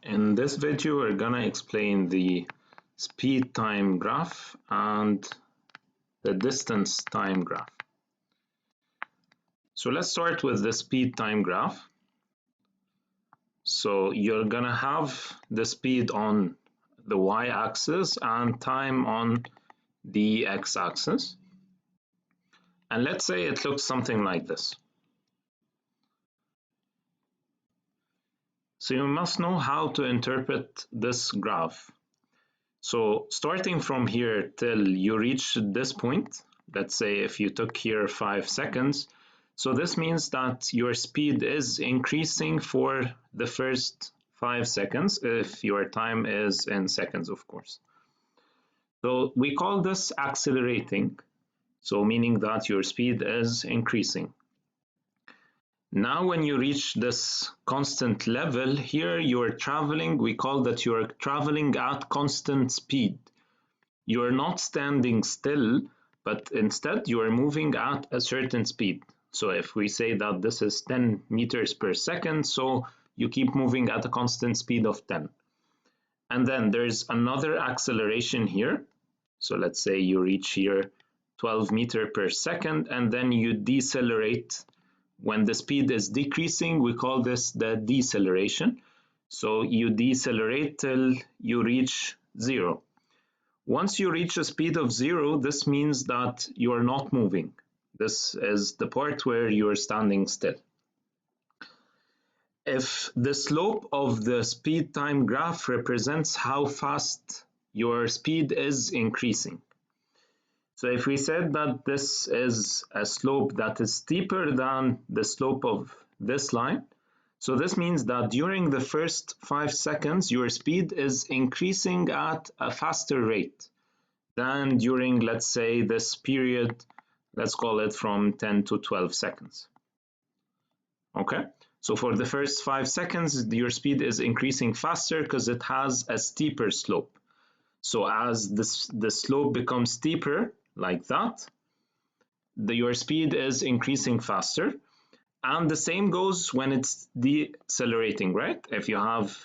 In this video, we're gonna explain the speed time graph and the distance time graph. So let's start with the speed time graph. So you're gonna have the speed on the y-axis and time on the x-axis. And let's say it looks something like this. So you must know how to interpret this graph. So starting from here till you reach this point, let's say if you took here 5 seconds, so this means that your speed is increasing for the first 5 seconds if your time is in seconds, of course. So we call this accelerating, so meaning that your speed is increasing. Now when you reach this constant level, here you're traveling, we call that you're traveling at constant speed. You're not standing still, but instead you are moving at a certain speed. So if we say that this is 10 meters per second, so you keep moving at a constant speed of 10. And then there's another acceleration here. So let's say you reach here 12 meters per second, and then you decelerate. When the speed is decreasing, we call this the deceleration. So you decelerate till you reach 0. Once you reach a speed of 0, this means that you are not moving. This is the part where you are standing still. If the slope of the speed time graph represents how fast your speed is increasing. So if we said that this is a slope that is steeper than the slope of this line, so this means that during the first 5 seconds, your speed is increasing at a faster rate than during, let's say, this period, let's call it from 10 to 12 seconds. Okay, so for the first 5 seconds, your speed is increasing faster because it has a steeper slope. So as the slope becomes steeper, like that, your speed is increasing faster. And the same goes when it's decelerating, right? If you have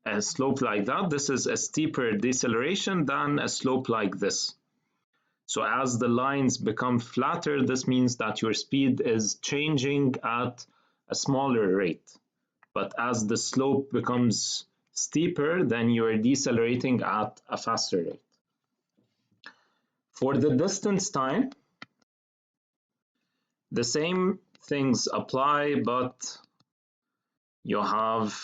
a slope like that, this is a steeper deceleration than a slope like this. So as the lines become flatter, this means that your speed is changing at a smaller rate. But as the slope becomes steeper, then you're decelerating at a faster rate. For the distance time, the same things apply, but you have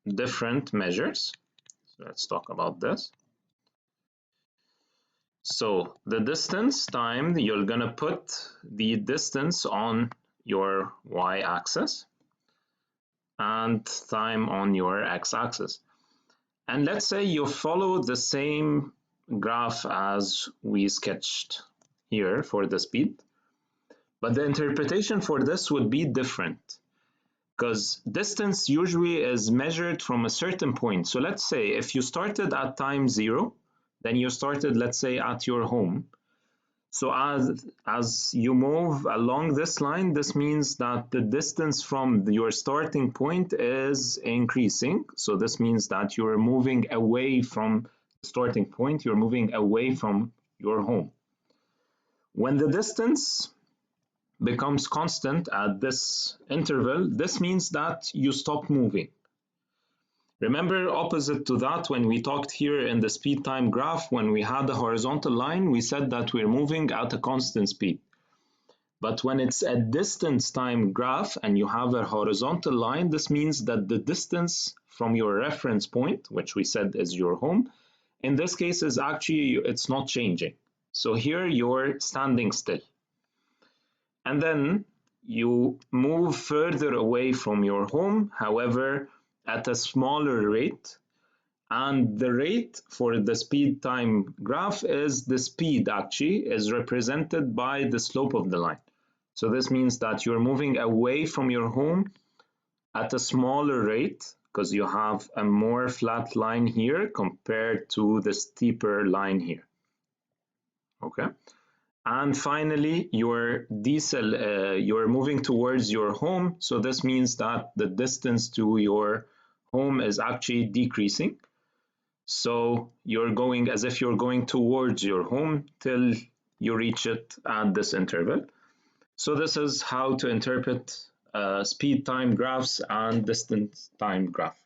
different measures. So let's talk about this. So the distance time, you're gonna put the distance on your y-axis and time on your x-axis. And let's say you follow the same graph as we sketched here for the speed, but the interpretation for this would be different because distance usually is measured from a certain point. So let's say if you started at time 0, then you started, let's say, at your home. So as you move along this line, this means that the distance from your starting point is increasing. So this means that you're moving away from the starting point, you're moving away from your home. When the distance becomes constant at this interval, this means that you stop moving. Remember, opposite to that, when we talked here in the speed time graph, when we had the horizontal line, we said that we're moving at a constant speed. But when it's a distance time graph and you have a horizontal line, this means that the distance from your reference point, which we said is your home, in this case is actually, it's not changing. So here you're standing still. And then you move further away from your home, however, at a smaller rate. And the rate for the speed time graph is the speed actually is represented by the slope of the line. So this means that you're moving away from your home at a smaller rate because you have a more flat line here compared to the steeper line here. Okay. And finally, you're moving towards your home. So this means that the distance to your home is actually decreasing. So you're going as if you're going towards your home till you reach it at this interval. So this is how to interpret speed time graphs and distance time graph.